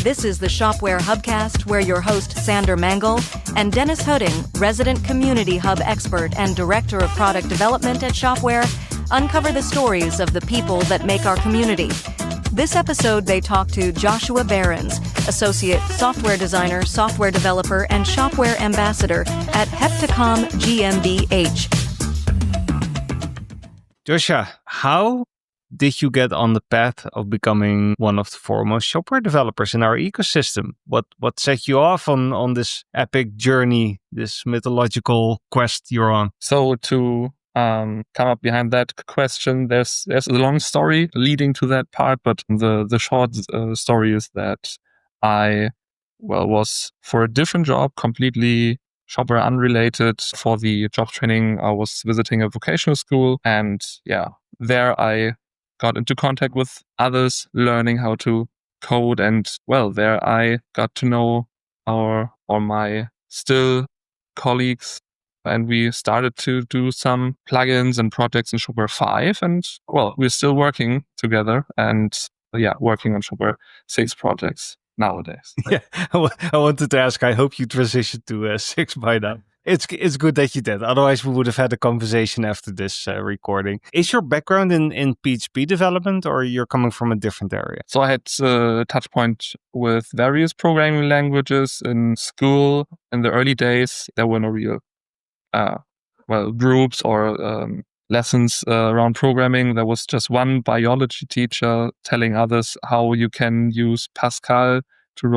This is the Shopware Hub Cast, where your host Sander Mangel and Dennis Höting, resident community hub expert and director of product development at Shopware, uncover the stories of the people that make our community. This episode, they talk to Joshua Behrens, associate software designer, software developer, and Shopware ambassador at HEPTACOM GmbH. Joshua, how did you get on the path of becoming one of the foremost Shopware developers in our ecosystem? What set you off on this epic journey, this mythological quest you're on? So to come up behind that question, there's a long story leading to that part, but the short story is that I was for a different job, completely Shopware unrelated. For the job training, I was visiting a vocational school, and there I got into contact with others, learning how to code, and there I got to know my still colleagues, and we started to do some plugins and projects in Shopware 5, and we're still working together and working on Shopware 6 projects nowadays. Yeah, I wanted to ask, I hope you transitioned to 6 by now. It's good that you did. Otherwise, we would have had a conversation after this recording. Is your background in PHP development, or you're coming from a different area? So I had a touch point with various programming languages in school. In the early days, there were no real groups or lessons around programming. There was just one biology teacher telling others how you can use Pascal to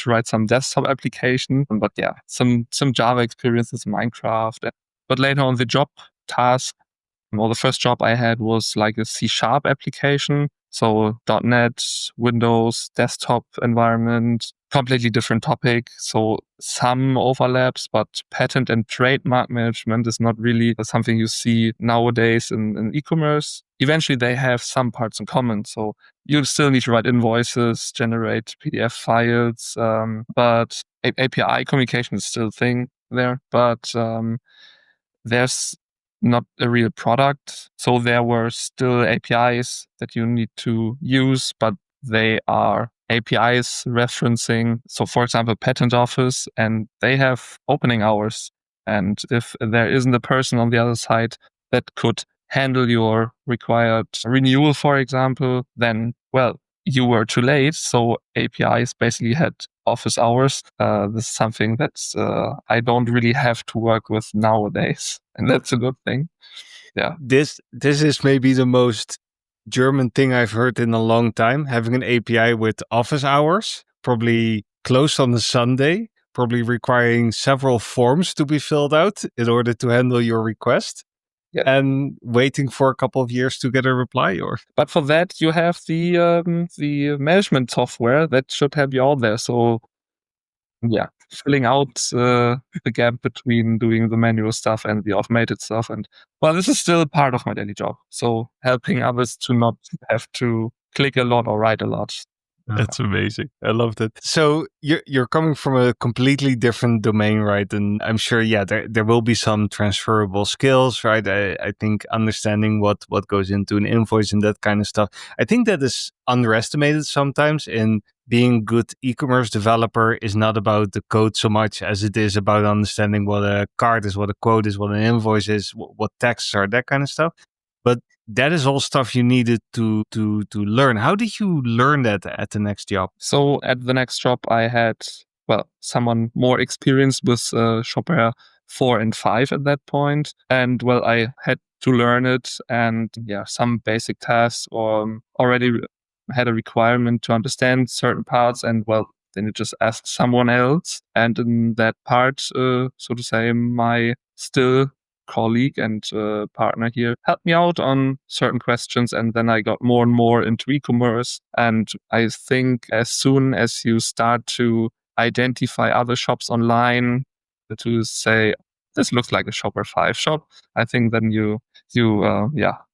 write some desktop application, but some Java experiences, Minecraft. But later on, the job task, the first job I had was like a C# application, so .NET, Windows, desktop environment, completely different topic. So some overlaps, but patent and trademark management is not really something you see nowadays in e-commerce. Eventually, they have some parts in common. So you still need to write invoices, generate PDF files, but API communication is still a thing there. But there's not a real product. So there were still APIs that you need to use, but they are APIs referencing, so for example, patent office, and they have opening hours. And if there isn't a person on the other side that could handle your required renewal, for example, then, you were too late. So APIs basically had office hours. This is something that I don't really have to work with nowadays. And that's a good thing. Yeah. This is maybe the most German thing I've heard in a long time, having an API with office hours, probably closed on a Sunday, probably requiring several forms to be filled out in order to handle your request. Yeah. And waiting for a couple of years to get a reply. But for that, you have the management software that should help you out there. So filling out the gap between doing the manual stuff and the automated stuff. And this is still part of my daily job. So helping others to not have to click a lot or write a lot. That's amazing. I love that. So you're coming from a completely different domain, right? And I'm sure, there will be some transferable skills, right? I think understanding what goes into an invoice and that kind of stuff. I think that is underestimated sometimes. In being good e-commerce developer is not about the code so much as it is about understanding what a card is, what a quote is, what an invoice is, what taxes are, that kind of stuff. But that is all stuff you needed to learn. How did you learn that at the next job? So at the next job, I had, someone more experienced with Shopware 4 and 5 at that point. And, I had to learn it. And, some basic tasks or already had a requirement to understand certain parts. And, then you just ask someone else. And in that part, so to say, my still colleague and partner here helped me out on certain questions, and then I got more and more into e-commerce. And I think as soon as you start to identify other shops online to say, this looks like a Shopware 5 shop, I think then you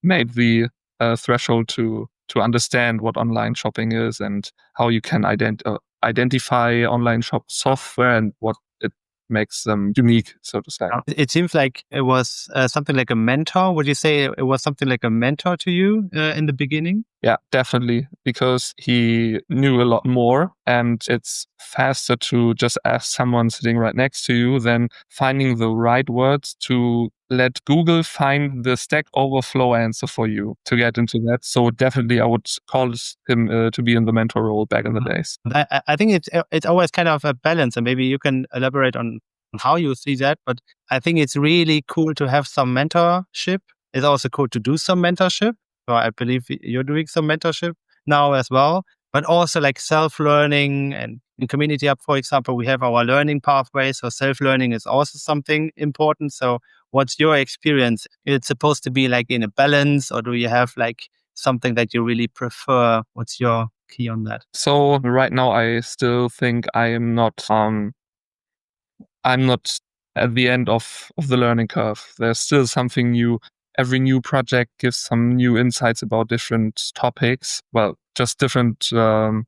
made the threshold to understand what online shopping is and how you can identify online shop software and what it makes them unique, so to say. It seems like it was something like a mentor. Would you say it was something like a mentor to you in the beginning? Yeah, definitely, because he knew a lot more, and it's faster to just ask someone sitting right next to you than finding the right words to let Google find the Stack Overflow answer for you to get into that. So definitely I would call him to be in the mentor role back in the days. I think it's always kind of a balance, and maybe you can elaborate on how you see that. But I think it's really cool to have some mentorship. It's also cool to do some mentorship. So I believe you're doing some mentorship now as well, but also like self-learning. And in Community Hub, for example, we have our learning pathways. So self-learning is also something important. So what's your experience? It's supposed to be like in a balance, or do you have like something that you really prefer? What's your key on that? So right now I still think I'm not at the end of the learning curve. There's still something new. Every new project gives some new insights about different topics. Well, just different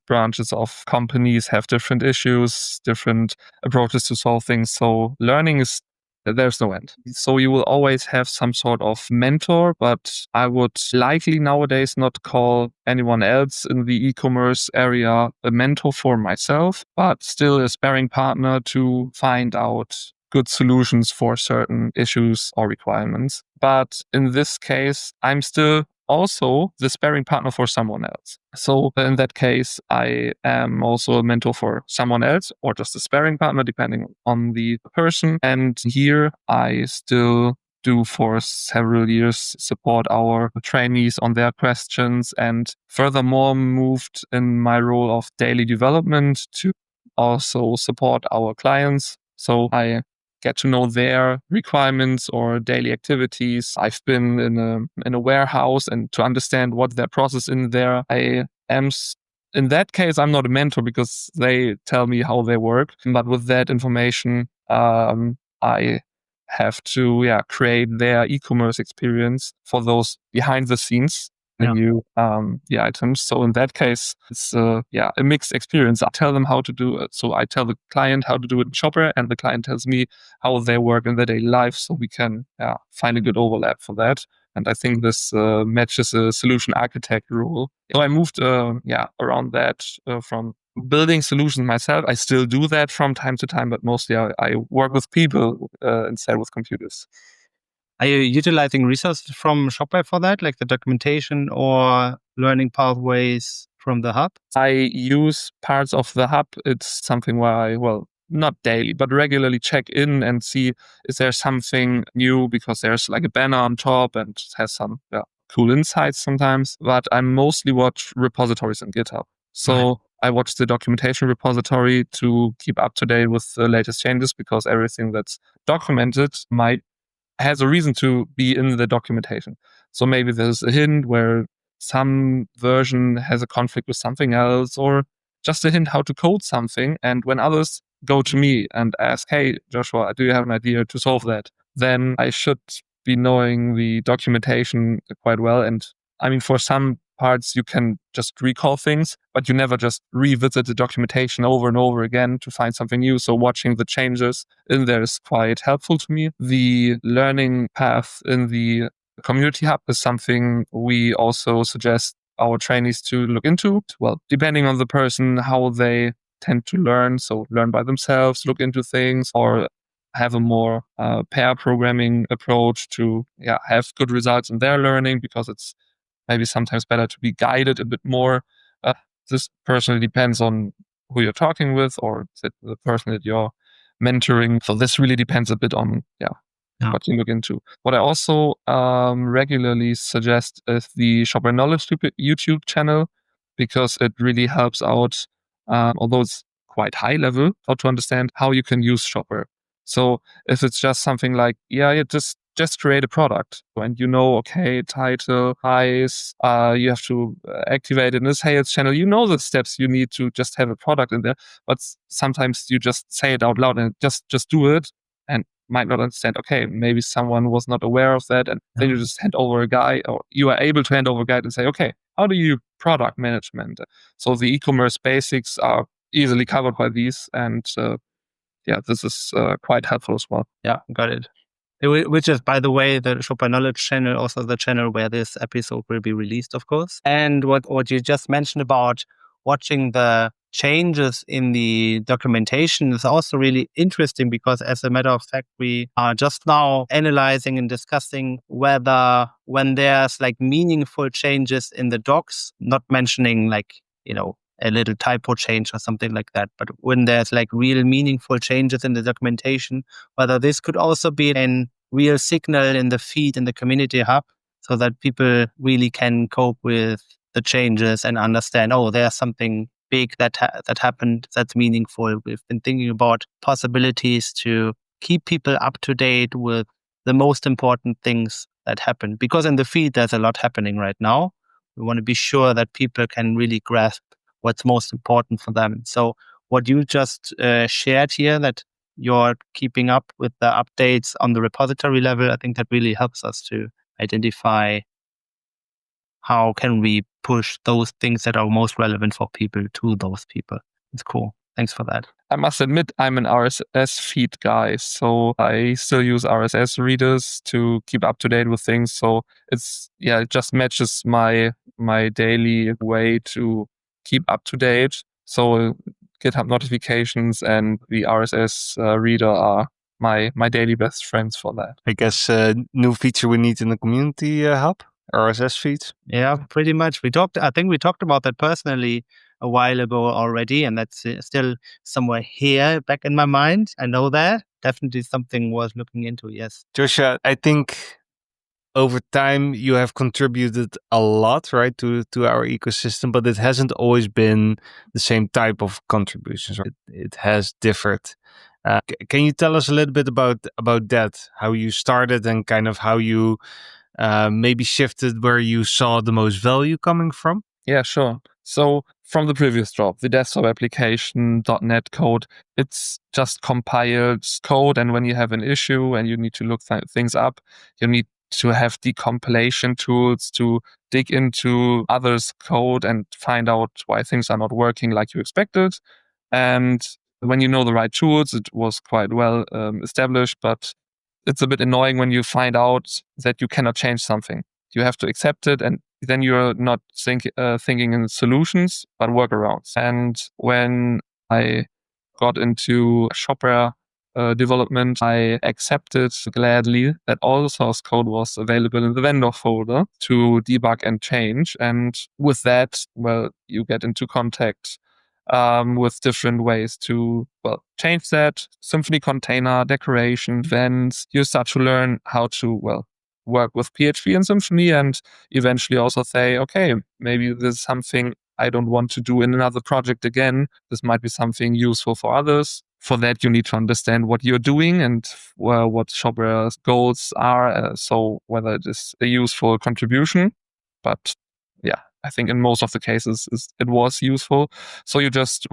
branches of companies have different issues, different approaches to solve things. So there's no end. So you will always have some sort of mentor, but I would likely nowadays not call anyone else in the e-commerce area a mentor for myself, but still a sparring partner to find out good solutions for certain issues or requirements. But in this case, I'm still also the sparring partner for someone else. So in that case, I am also a mentor for someone else, or just a sparring partner, depending on the person. And here I still do for several years support our trainees on their questions, and furthermore moved in my role of daily development to also support our clients. So I get to know their requirements or daily activities. I've been in a warehouse, and to understand what their process in there. In that case, I'm not a mentor because they tell me how they work. But with that information, I have to create their e-commerce experience for those behind the scenes. New items. So in that case, it's a mixed experience. I tell them how to do it. So I tell the client how to do it in Shopware, and the client tells me how they work in their daily life. So we can find a good overlap for that. And I think this matches a solution architect role. So I moved around that from building solutions myself. I still do that from time to time, but mostly I work with people instead with computers. Are you utilizing resources from Shopware for that, like the documentation or learning pathways from the hub? I use parts of the hub. It's something where I, not daily, but regularly check in and see, is there something new, because there's like a banner on top and it has some cool insights sometimes. But I mostly watch repositories in GitHub. So I watch the documentation repository to keep up to date with the latest changes, because everything that's documented has a reason to be in the documentation. So maybe there's a hint where some version has a conflict with something else, or just a hint how to code something. And when others go to me and ask, hey, Joshua, do you have an idea to solve that? Then I should be knowing the documentation quite well. And I mean, for some parts, you can just recall things, but you never just revisit the documentation over and over again to find something new. So watching the changes in there is quite helpful to me. The learning path in the Community Hub is something we also suggest our trainees to look into. Well, depending on the person, how they tend to learn. So learn by themselves, look into things, or have a more pair programming approach to have good results in their learning, because it's maybe sometimes better to be guided a bit more. This personally depends on who you're talking with, or the person that you're mentoring. So this really depends a bit on what you look into. What I also regularly suggest is the Shopware Knowledge YouTube channel, because it really helps out, although it's quite high level, how to understand how you can use Shopware. So if it's just something like, just create a product, and okay, title, price, you have to activate it in a sales channel. You know the steps you need to just have a product in there, but sometimes you just say it out loud and just do it, and might not understand, okay, maybe someone was not aware of that, and then you just hand over a guide, or you are able to hand over a guide and say, okay, how do you product management? So the e-commerce basics are easily covered by these, and yeah, this is quite helpful as well. Yeah, got it. Which is, by the way, the Shopware Knowledge channel, also the channel where this episode will be released, of course. And what you just mentioned about watching the changes in the documentation is also really interesting, because as a matter of fact, we are just now analyzing and discussing whether when there's like meaningful changes in the docs, not mentioning like, a little typo change or something like that, but when there's like real meaningful changes in the documentation, whether this could also be a real signal in the feed in the community hub, so that people really can cope with the changes and understand, oh, there's something big that happened that's meaningful. We've been thinking about possibilities to keep people up to date with the most important things that happen, because in the feed there's a lot happening right now. We want to be sure that people can really grasp what's most important for them. So what you just shared here, that you're keeping up with the updates on the repository level, I think that really helps us to identify how can we push those things that are most relevant for people to those people. It's cool. Thanks for that. I must admit, I'm an RSS feed guy, so I still use RSS readers to keep up to date with things. So it just matches my daily way to keep up to date. So GitHub notifications and the RSS reader are my daily best friends for that. I guess new feature we need in the community hub, RSS feeds. Yeah, pretty much. I think we talked about that personally a while ago already, and that's still somewhere here back in my mind. I know that. Definitely something worth looking into, yes. Joshua, I think over time you have contributed a lot, right, to our ecosystem, but it hasn't always been the same type of contributions. Right? It has differed. Can you tell us a little bit about that, how you started and kind of how you maybe shifted where you saw the most value coming from? Yeah, sure. So from the previous job, the desktop application .NET code, it's just compiled code. And when you have an issue and you need to look things up, you need to have decompilation tools to dig into others' code and find out why things are not working like you expected. And when you know the right tools, it was quite well established, but it's a bit annoying when you find out that you cannot change something. You have to accept it, and then you're not thinking in solutions, but workarounds. And when I got into Shopware development, I accepted gladly that all source code was available in the vendor folder to debug and change. And with that, you get into contact with different ways to, change that. Symfony container, decoration, events. You start to learn how to, work with PHP and Symfony, and eventually also say, okay, maybe this is something I don't want to do in another project again. This might be something useful for others. For that, you need to understand what you're doing and what Shopware's goals are. So whether it is a useful contribution, but I think in most of the cases it was useful. So you just,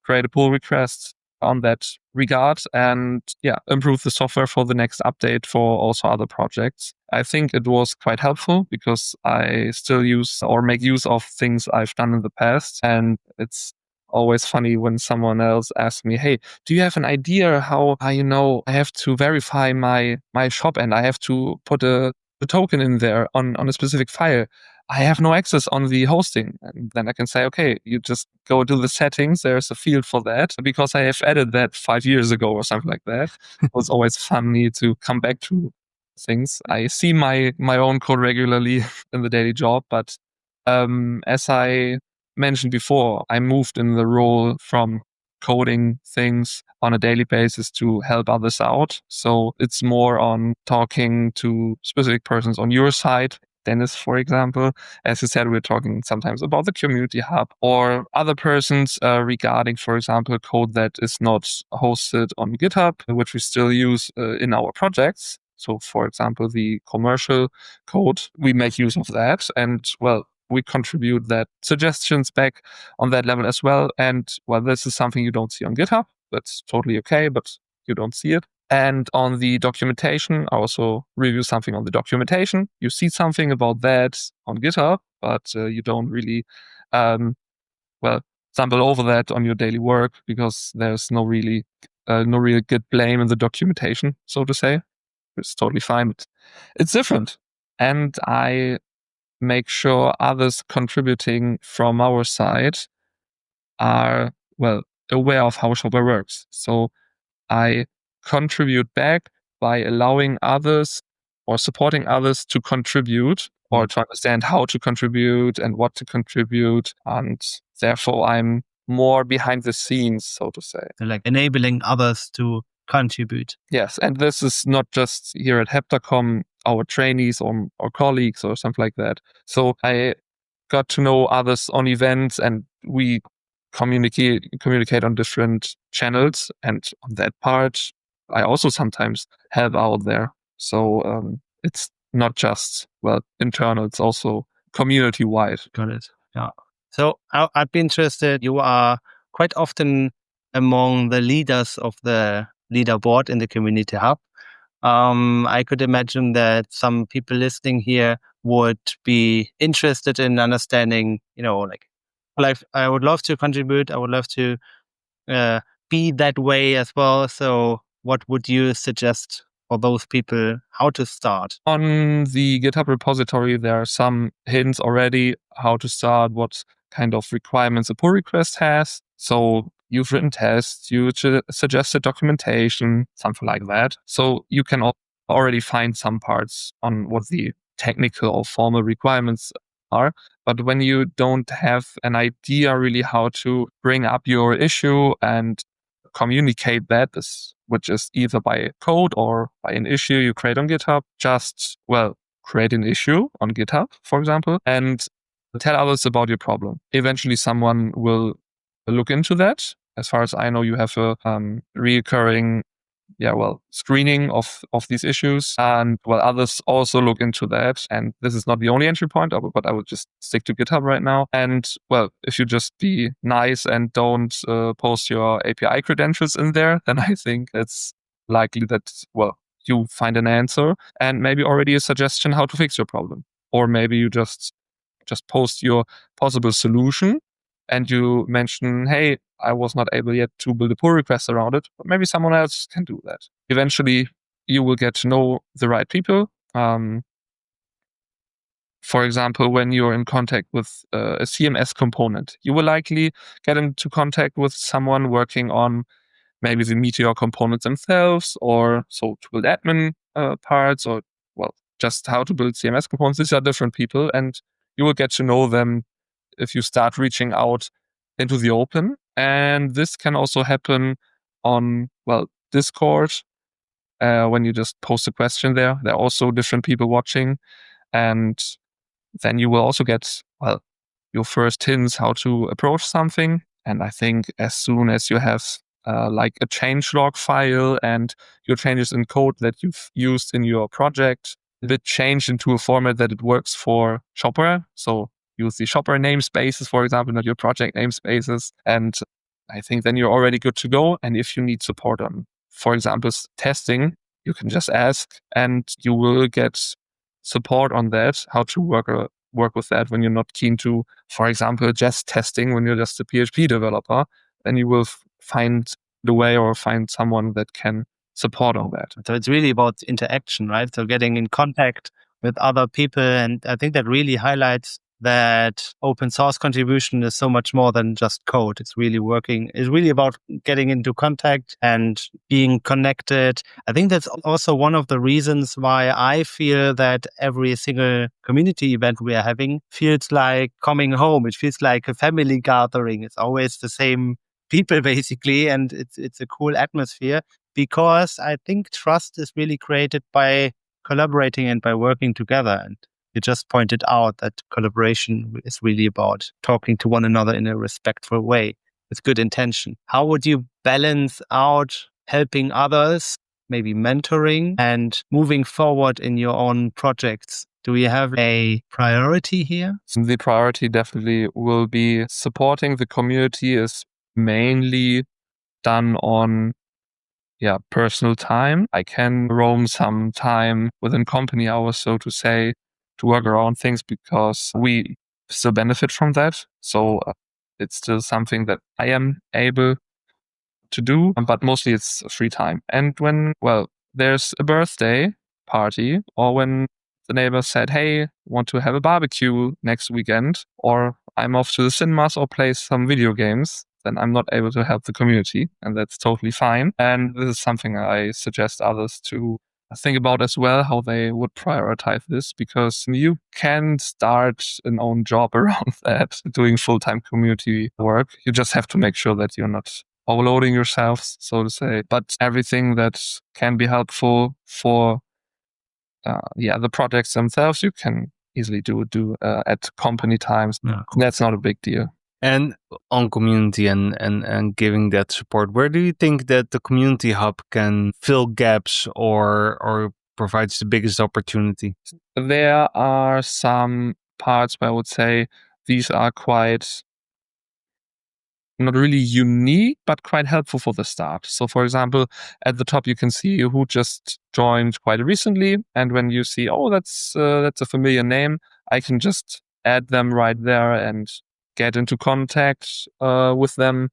create a pull request on that regard and improve the software for the next update for also other projects. I think it was quite helpful because I still use or make use of things I've done in the past. And it's always funny when someone else asks me, hey, do you have an idea how I have to verify my shop and I have to put a token in there on a specific file? I have no access on the hosting. And then I can say, okay, you just go to the settings. There's a field for that because I have added that 5 years ago or something like that. It was always funny to come back to things. I see my own code regularly in the daily job, but as I mentioned before, I moved in the role from coding things on a daily basis to help others out. So it's more on talking to specific persons on your side. Dennis, for example, as you said, we're talking sometimes about the community hub or other persons regarding, for example, code that is not hosted on GitHub, which we still use in our projects. So, for example, the commercial code, we make use of that. And, we contribute that suggestions back on that level as well. And, this is something you don't see on GitHub. That's totally okay, but you don't see it. And on the documentation, I also review something on the documentation. You see something about that on GitHub, but you don't really, stumble over that on your daily work because there's no really no real good blame in the documentation, so to say. It's totally fine, but it's different. And I make sure others contributing from our side are, well, aware of how Shopware works. So I contribute back by allowing others or supporting others to contribute or to understand how to contribute and what to contribute. And therefore, I'm more behind the scenes, so to say. Like enabling others to contribute. Yes. And this is not just here at HEPTACOM, our trainees or colleagues or something like that. So I got to know others on events, and we communicate on different channels. And on that part, I also sometimes help out there. So it's not just, well, internal, it's also community-wide. Got it. Yeah. So I'd be interested, you are quite often among the leaders of the leaderboard in the Community Hub. I could imagine that some people listening here would be interested in understanding, like I would love to contribute. I would love to be that way as well. So what would you suggest for those people how to start? On the GitHub repository, there are some hints already how to start, what kind of requirements a pull request has. So you've written tests, you suggested documentation, something like that. So you can already find some parts on what the technical or formal requirements are. But when you don't have an idea really how to bring up your issue and communicate that, which is either by code or by an issue you create on GitHub, just, well, create an issue on GitHub, for example, and tell others about your problem. Eventually, someone will look into that. As far as I know, you have a recurring screening of these issues, and others also look into that. And this is not the only entry point, but I would just stick to GitHub right now. And if you just be nice and don't post your API credentials in there, then I think it's likely that you find an answer and maybe already a suggestion how to fix your problem. Or maybe you just post your possible solution and you mention, hey, I was not able yet to build a pull request around it, but maybe someone else can do that. Eventually, you will get to know the right people. For example, when you're in contact with a CMS component, you will likely get into contact with someone working on maybe the Meteor components themselves, or so to build admin parts, or just how to build CMS components. These are different people, and you will get to know them if you start reaching out into the open. And this can also happen on, Discord. When you just post a question there, there are also different people watching. And then you will also get, your first hints how to approach something. And I think as soon as you have like a changelog file and your changes in code that you've used in your project, it changed into a format that it works for Shopware. So use the Shopware namespaces, for example, not your project namespaces. And I think then you're already good to go. And if you need support on, for example, testing, you can just ask and you will get support on that, how to work with that when you're not keen to, for example, just testing when you're just a PHP developer. Then you will find the way or find someone that can support on that. So it's really about interaction, right? So getting in contact with other people. And I think that really highlights that open source contribution is so much more than just code. It's really about getting into contact and being connected. I think that's also one of the reasons why I feel that every single community event we are having feels like coming home. It feels like a family gathering. It's always the same people basically, and it's a cool atmosphere because I think trust is really created by collaborating and by working together. And you just pointed out that collaboration is really about talking to one another in a respectful way with good intention. How would you balance out helping others, maybe mentoring, and moving forward in your own projects? Do you have a priority here? The priority definitely will be supporting the community is mainly done on personal time. I can roam some time within company hours, so to say, to work around things because we still benefit from that. So it's still something that I am able to do, but mostly it's free time. And when, there's a birthday party, or when the neighbor said, hey, want to have a barbecue next weekend, or I'm off to the cinemas or play some video games, then I'm not able to help the community, and that's totally fine. And this is something I suggest others to think about as well, how they would prioritize this, because you can start an own job around that, doing full-time community work. You just have to make sure that you're not overloading yourself, so to say. But everything that can be helpful for the projects themselves, you can easily do at company times. Yeah. That's not a big deal. And on community and giving that support, where do you think that the community hub can fill gaps or provides the biggest opportunity? There are some parts where I would say these are quite not really unique, but quite helpful for the start. So for example, at the top, you can see who just joined quite recently. And when you see, oh, that's a familiar name, I can just add them right there and get into contact with them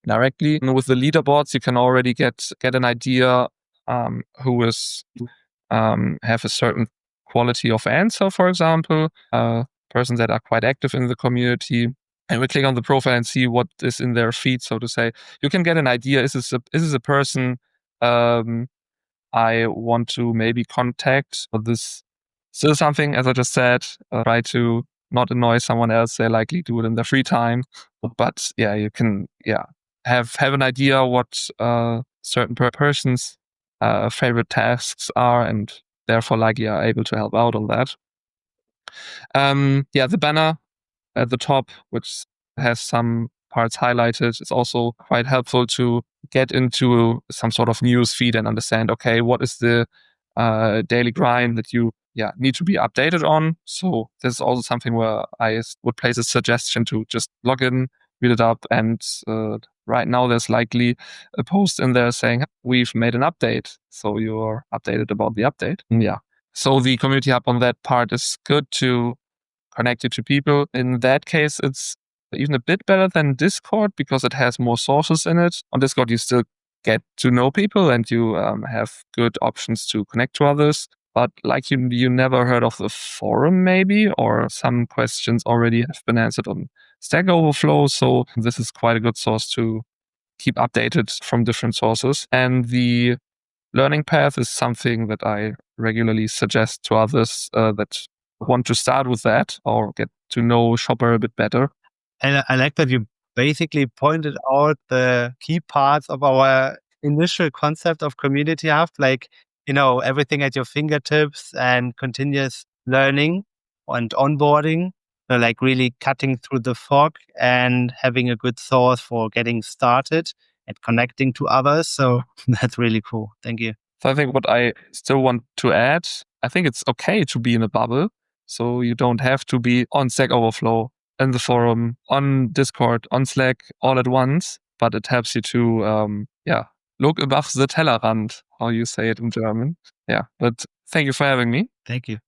directly. And with the leaderboards, you can already get an idea who is have a certain quality of answer, for example, persons that are quite active in the community. And we click on the profile and see what is in their feed, so to say. You can get an idea, is this a person I want to maybe contact? But this still something, as I just said, try to not annoy someone else. They likely do it in their free time. But yeah, you can have an idea what certain person's favorite tasks are, and therefore likely are able to help out on that. The banner at the top, which has some parts highlighted, is also quite helpful to get into some sort of news feed and understand, okay, what is the daily grind that you need to be updated on. So this is also something where I would place a suggestion to just log in, read it up, and right now there's likely a post in there saying, we've made an update, so you're updated about the update. So the community hub on that part is good to connect you to people. In that case, it's even a bit better than Discord because it has more sources in it. On Discord, you still get to know people and you have good options to connect to others. But like you never heard of the forum maybe, or some questions already have been answered on Stack Overflow. So this is quite a good source to keep updated from different sources. And the learning path is something that I regularly suggest to others that want to start with that or get to know Shopware a bit better. And I like that you basically pointed out the key parts of our initial concept of Community Hub, like, everything at your fingertips and continuous learning and onboarding, like really cutting through the fog and having a good source for getting started and connecting to others. So that's really cool. Thank you. So I think what I still want to add, I think it's okay to be in a bubble. So you don't have to be on Stack Overflow, in the forum, on Discord, on Slack all at once, but it helps you to look above the Tellerrand, how you say it in German. Yeah, but thank you for having me. Thank you.